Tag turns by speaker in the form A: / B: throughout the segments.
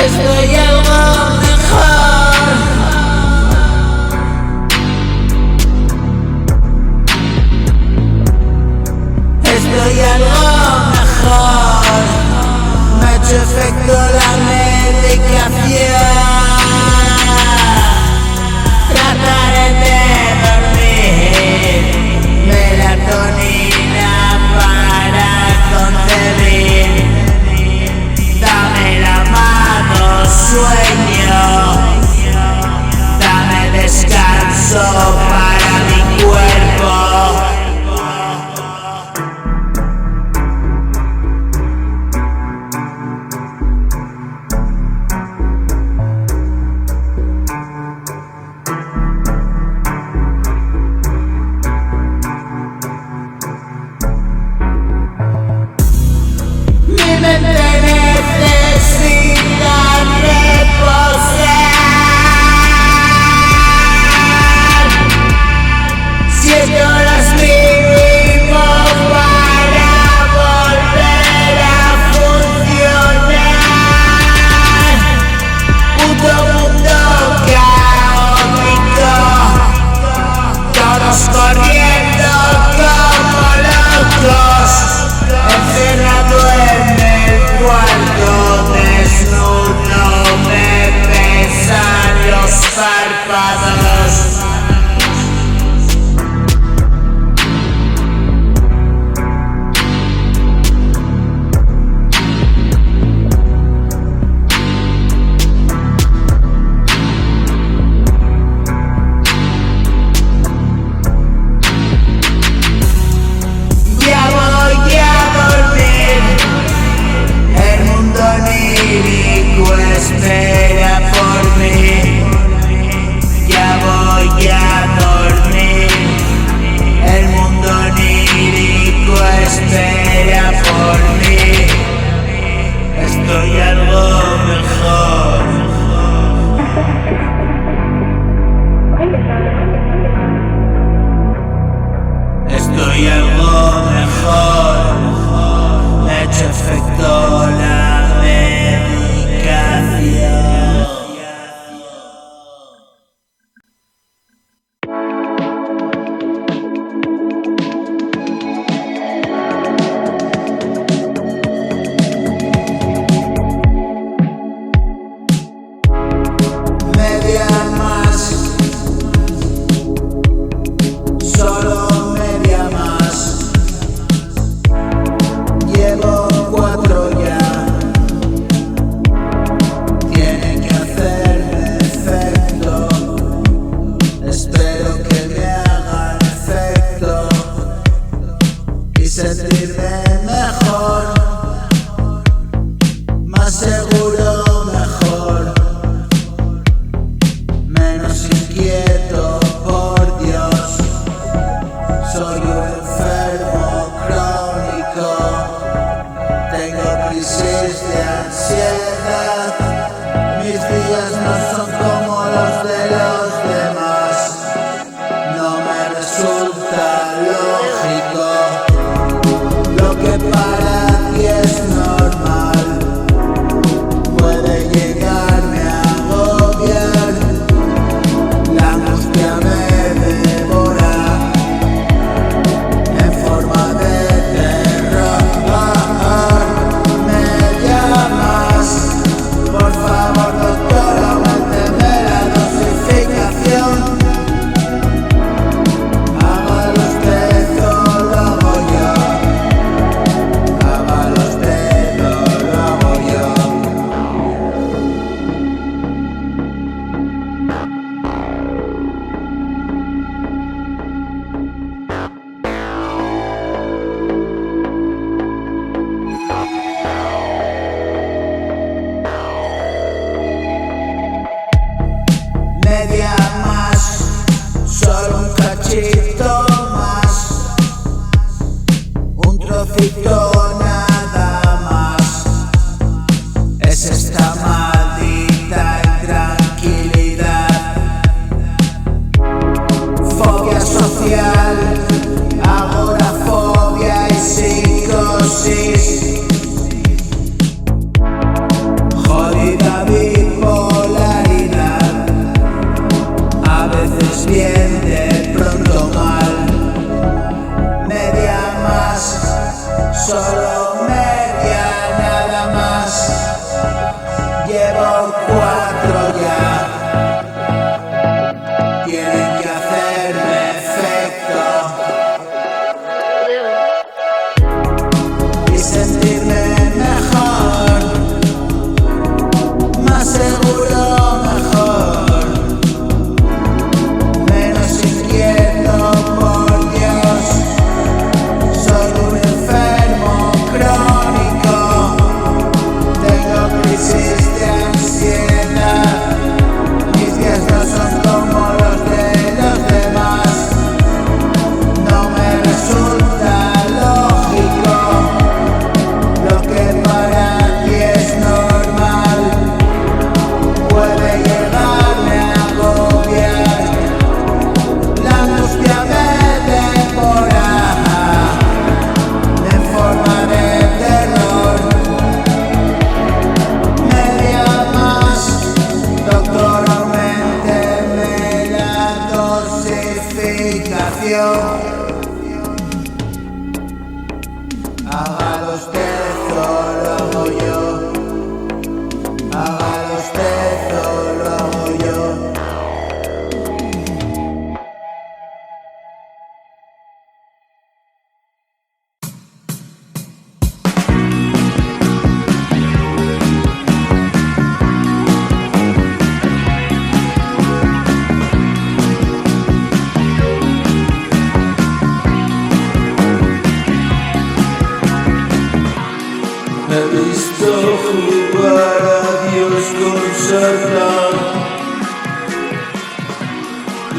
A: Estoy algo mejor. Estoy algo mejor. Me ha hecho efecto la medicación. Trataré de dormir. Melatonina para concebir. Dame la mano, sueño. Dame descanso para mi cuerpo. Mi mente necesita reposar. Siete horas mínimo para volver a funcionar. Puto mundo caótico, todos corriendo como locos. Encerrado en el cuarto desnudo, me pesan los párpados. Ya voy a dormir. El mundo onírico espera por mí. Ya voy a dormir. El mundo onírico espera por mí. Estoy algo mejor. Estoy algo mejor. Me ha hecho efecto la medicación. Media más. Solo media más. Llevo 4 ya. Tiene que hacerme efecto. Espero que me hagan efecto y sentirme mejor, más seguro, mejor, menos inquieto, por Dios. Soy un enfermo crónico, tengo crisis de ansiedad. Mis días no son como los de los demás. No me resulta lógico. Lo que para ti es normal puede llegarme a agobiar. La angustia me devora en forma de terror. Me llamas, por favor, doctor, auménteme la dosificación. Hágalo usted o lo hago yo. Hágalo usted o lo hago yo. Media más, solo un cachito más, un trocito nada más. Es esta maldita intranquilidad, fobia social, agorafobia y psicosis. Hágalo usted, solo hago yo. Hágalo usted, solo hago yo. He visto jugar a Dios con Satán.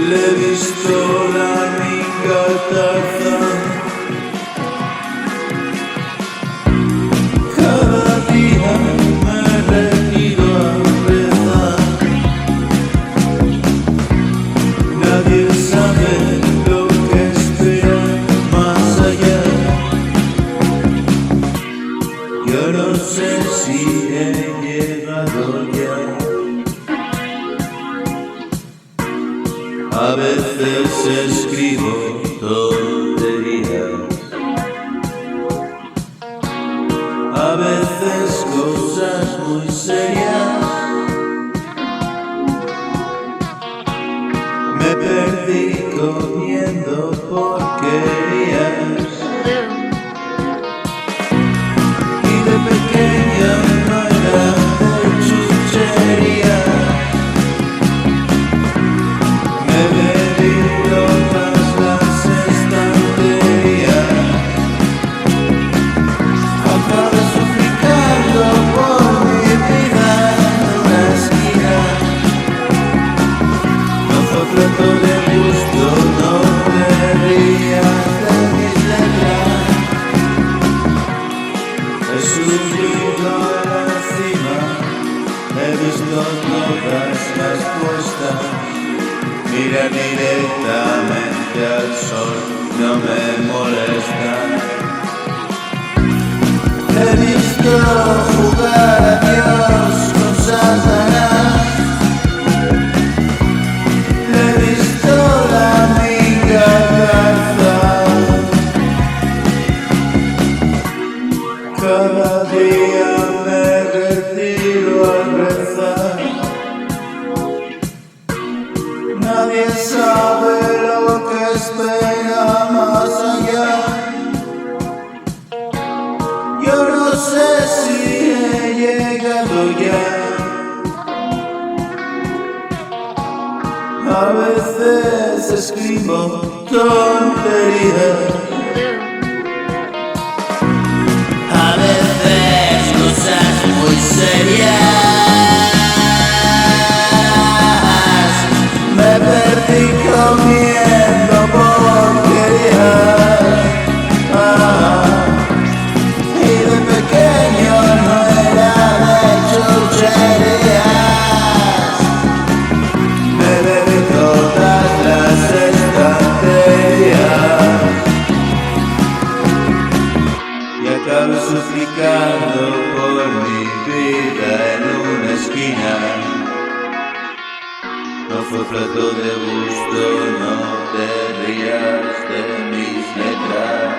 A: Le he visto la minga Tarzán. Cada día me retiro a rezar. Nadie sabe lo que espera más allá. Yo no sé si he llegado ya. A veces escribo tonterías, a veces cosas muy serias. Me perdí comiendo porquerías. De pequeña no era de chuchería. Me bebí todas las estanterías. Acabé suplicando por mi vida en una esquina. No fue plato de gusto, no te rías de mis letras. He subido a la cima, he visto todas las puestas. Mirar directamente al sol no me molesta. He visto jugar a Dios con Satanás. Le he visto la minga Tarzán. Cada día me retiro a rezar. Nadie sabe lo que espera más allá. Yo no sé si he llegado ya. A veces escribo tonterías. A veces cosas muy serias. Me perdí comiendo porquerías. Y de pequeño no era de chucherías. Me bebí todas las estanterías. Y acabé suplicando por mi vida en una esquina. No fue plato de gusto, no te rías de mis letras.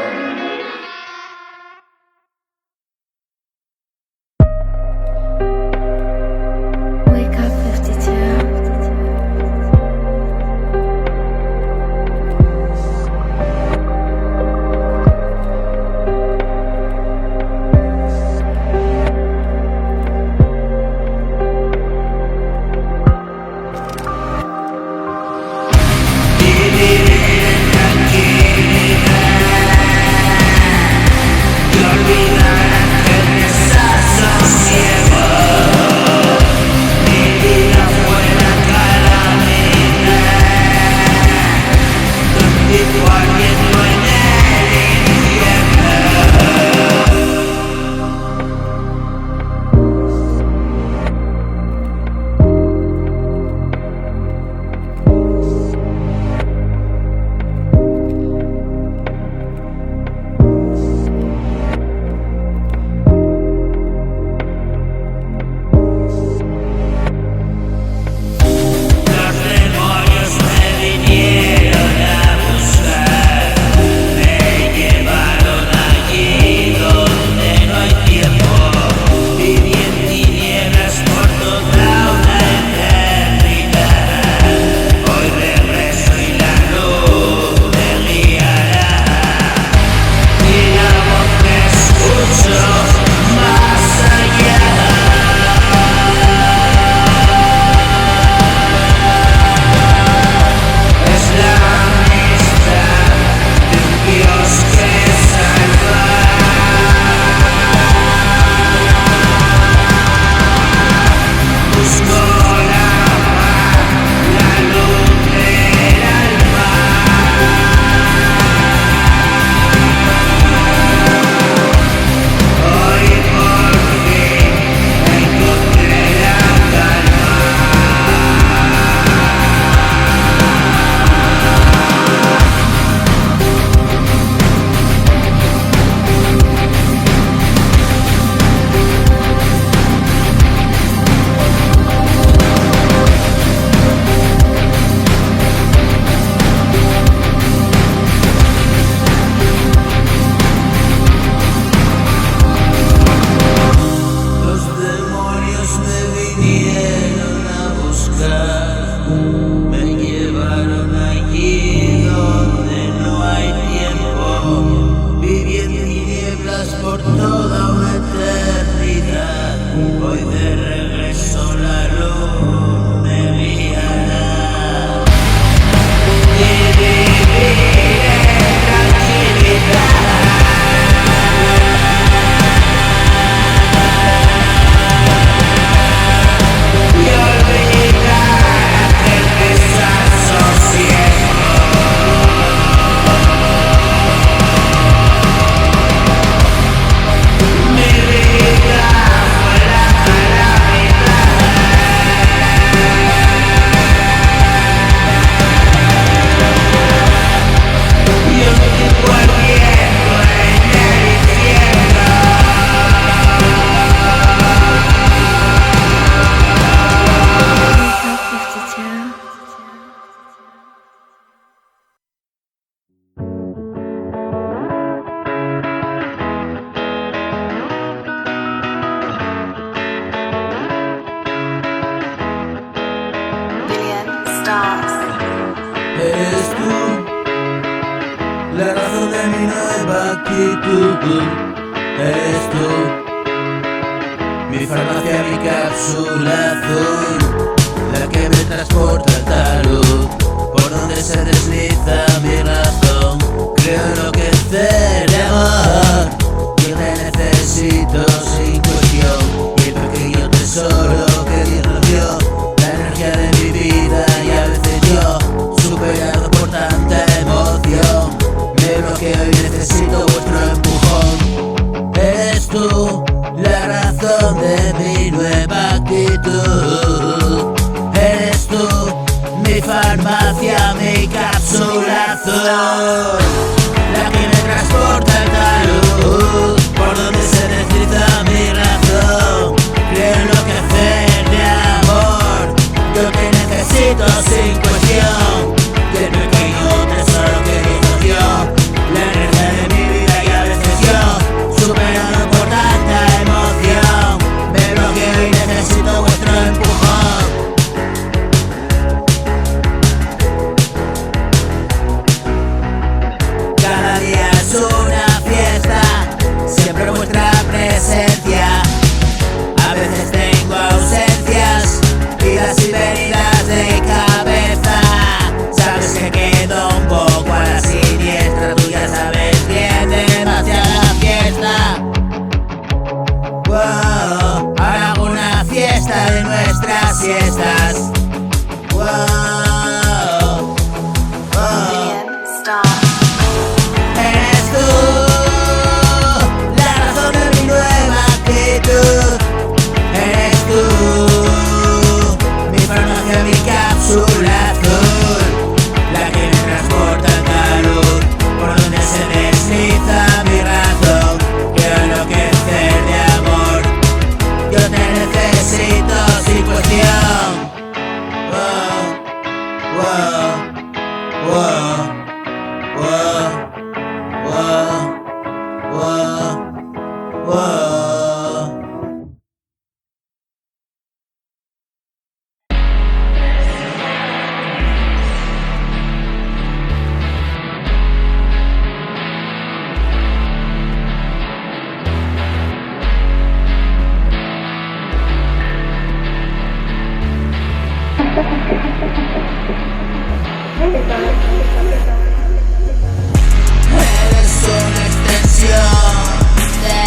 B: Wake up 52.
A: Y vivir en tranquilidad. actitud. Eres tú, mi farmacia, mi cápsula azul, la que me transporta al talud, por donde se desliza mi razón. Creo enloquecer de amor, yo te necesito sin cuestión, y el pequeño tesoro que Dios nos dio, la energía de mi vida, y a veces yo, superado por tanta emoción, me bloqueo y necesito vuestro empujón. Eres tú la razón de mi nueva actitud. Eres tú mi farmacia, mi cápsula azul, la que me transporta al talud, por donde se desliza mi razón. Creo enloquecer de amor, yo te necesito sin cuestión, y el pequeño tesoro que Dios nos dio, la energía de mi vida, y a veces yo, superado por tanta emoción, me bloqueo y necesito vuestro empujón. Cada día es una fiesta, siempre vuestra presencia. A veces tengo ausencias, idas y venidas de cabeza. Sabes que quedo un poco a la siniestra, tú ya sabes bien, demasiada fiesta. Wow, ahora hago una fiesta de nuestras siestas. Wow, wow. Eres tú la razón de mi nueva actitud. Eres tú mi farmacia, mi cápsula azul, la que me transporta al talud, por donde se desliza mi razón. Quiero enloquecer de amor, yo te necesito sin cuestión. Wow, wow, wow. Whoa, whoa, whoa, whoa. Eres una extensión de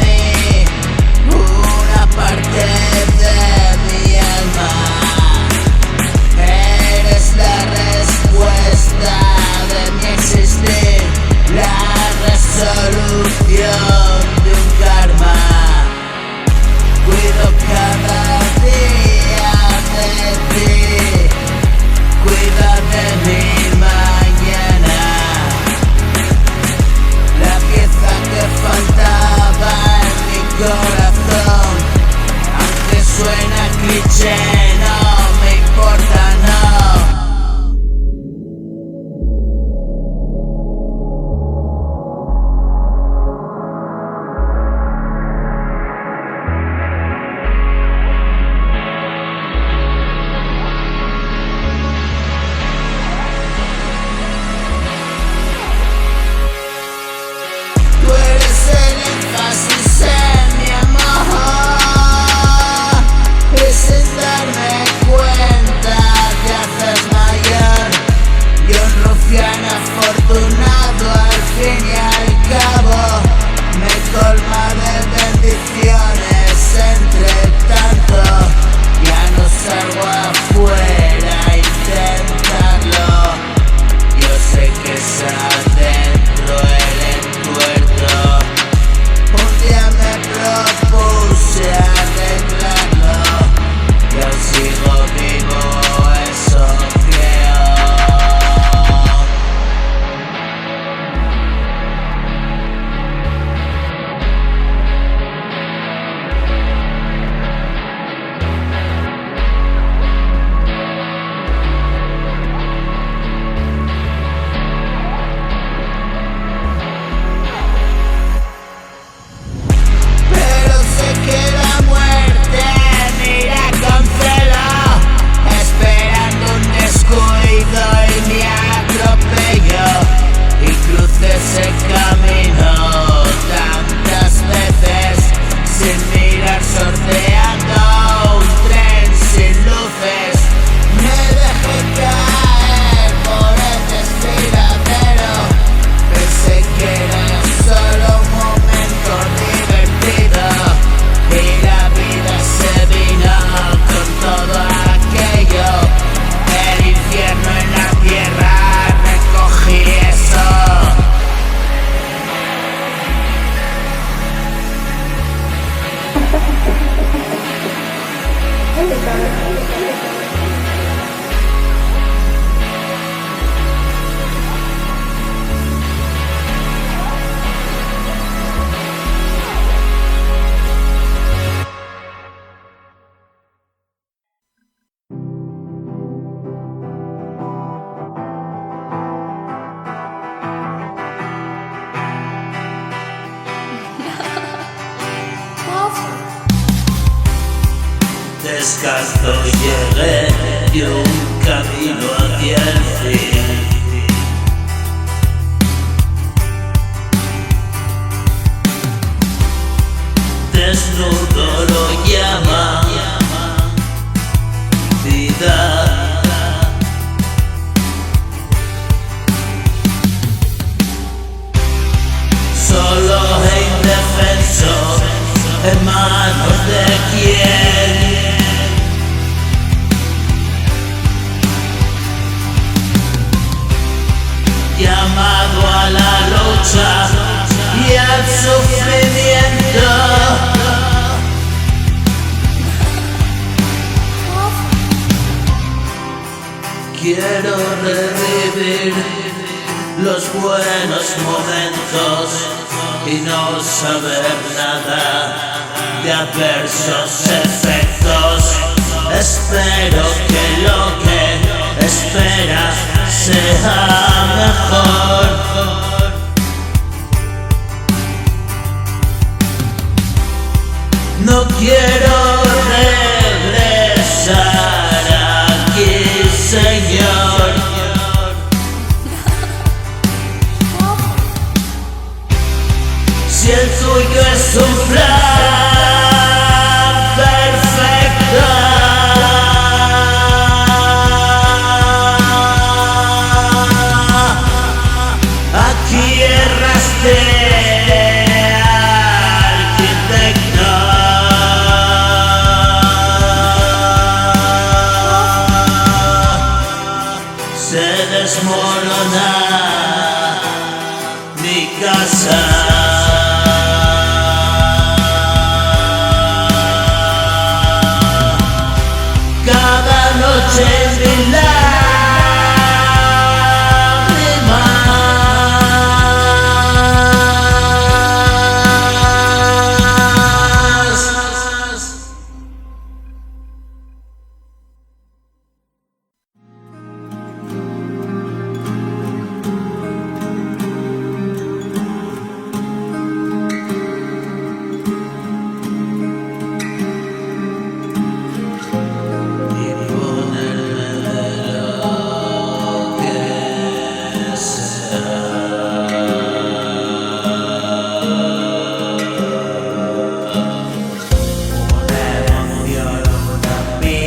A: mí, una parte de mi alma. Eres la respuesta de mi existir, la resolución de un karma. Cuido cada día de ti, cuida de mi mañana, la pieza que faltaba en mi corazón. Aunque suena cliché, no me importa, no. Tú eres el énfasis en mi amor, ese es darme Descalzo llegué de un camino hacia el fin. Desnudo lo llama vida. Solo e indefenso en manos de quien. Llamado a la lucha y al sufrimiento. Quiero revivir los buenos momentos y no saber nada de adversos efectos. Espero que lo que esperas sea mejor. No quiero regresar aquí, Señor. Si el tuyo es un plan perfecto, aquí erraste, arquitecto. Se desmorona mi casa. En mi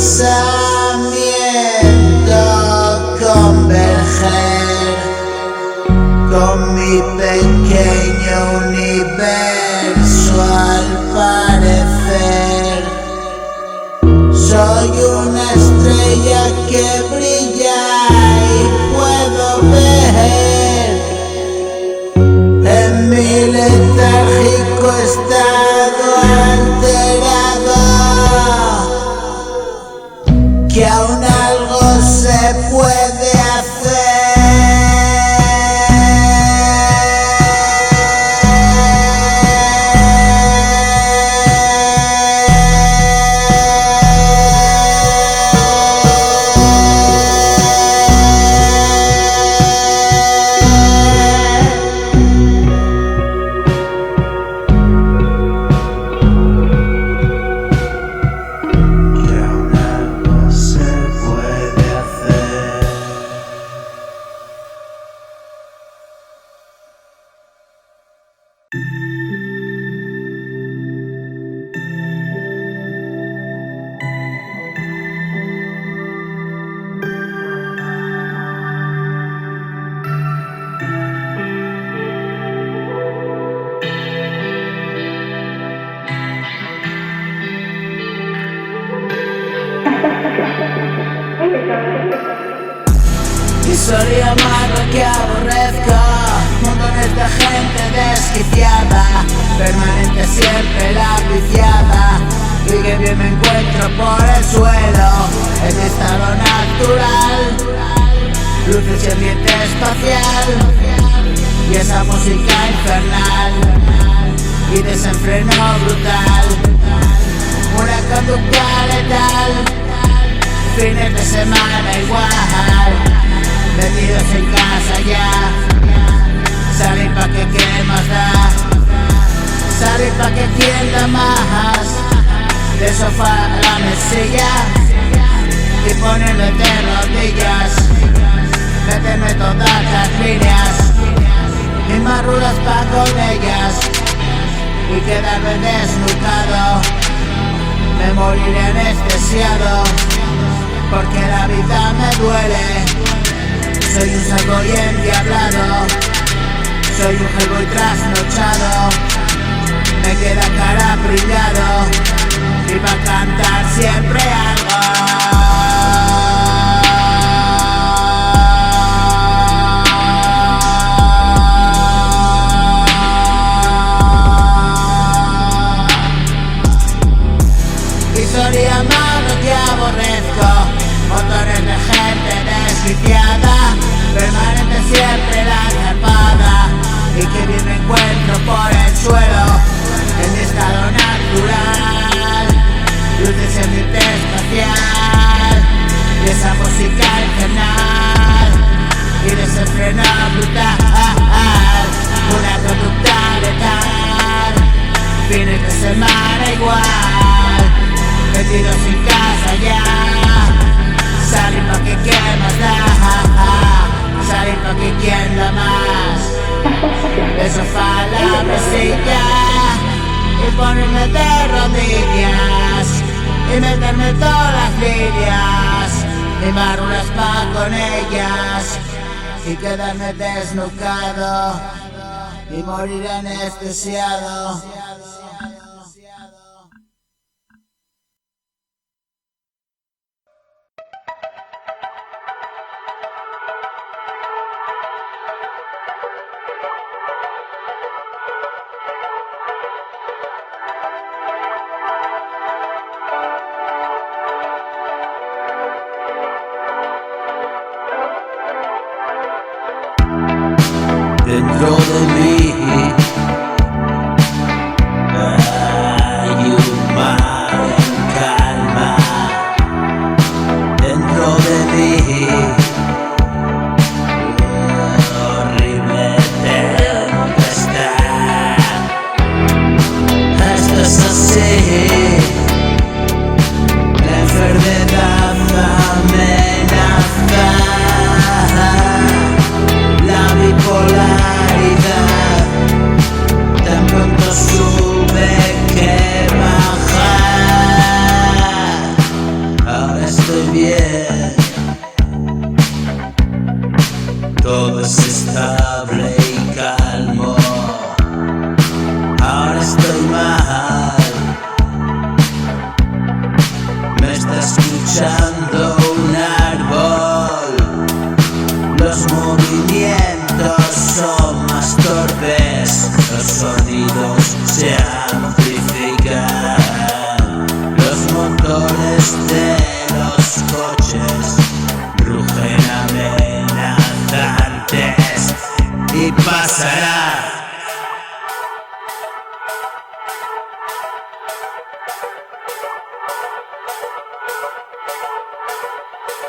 A: pensamiento converger con mi pequeño universo al parecer. Soy una estrella que brilla y puedo ver en mi letárgico estado alterado que aún algo se puede hacer. Historia amarga que aborrezco, montones de gente desquiciada, permanente siempre la viciada, y que bien me encuentro por el suelo, en mi estado natural, luces y ambiente espacial, y esa música infernal, y desenfreno brutal, una conducta letal, fines de semana igual, metidos en casa ya, salir pa' que qué más da, salir pa' que tienda más, del sofá a la mesilla, y ponerme de rodillas, meterme todas las líneas, y más rudas pa' con ellas, y quedarme desnucado, me moriré anestesiado, porque la vida me duele. Soy un saco y endiablado, soy un hellboy trasnochado, me queda cara brillado, y pa' cantar siempre algo. Historia malo que aborrezco, montones de gente desquiciada, permanente siempre la atrapada, y que bien me encuentro por el suelo, en mi estado natural, luces en mi espacial, y esa música infernal, y desenfreno brutal, una conducta letal, fines de semana igual, metidos en casa ya, salir pa' que quien más da, salir pa' que quien da más, del sofá a la mesilla, y ponerme de rodillas, y meterme todas las líneas, y marulas pa' con ellas, y quedarme desnucado, y morir anestesiado. Dentro de mí hay un mar en calma. Dentro de mí horrible tempestad. Esto es así, la enfermedad amenaza, la bipolaridad.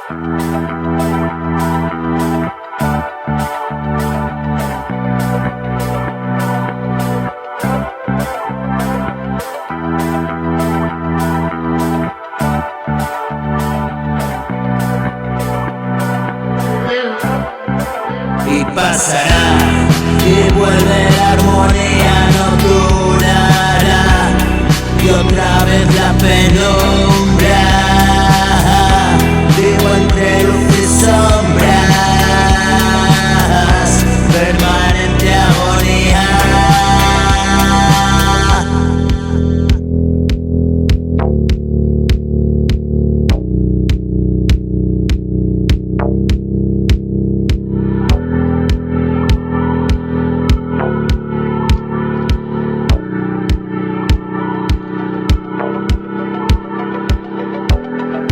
A: Y pasará, y vuelve la armonía, no durará, y otra vez la penumbra, vivo entre luz y sombras, permanente agonía.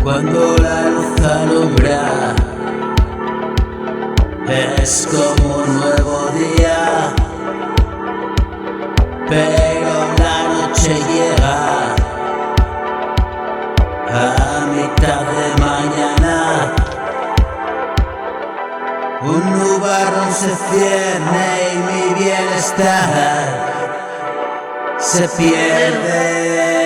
A: Cuando la luz alumbra, es como un nuevo día, pero la noche llega a mitad de mañana. Un nubarrón se cierne y mi bienestar se pierde.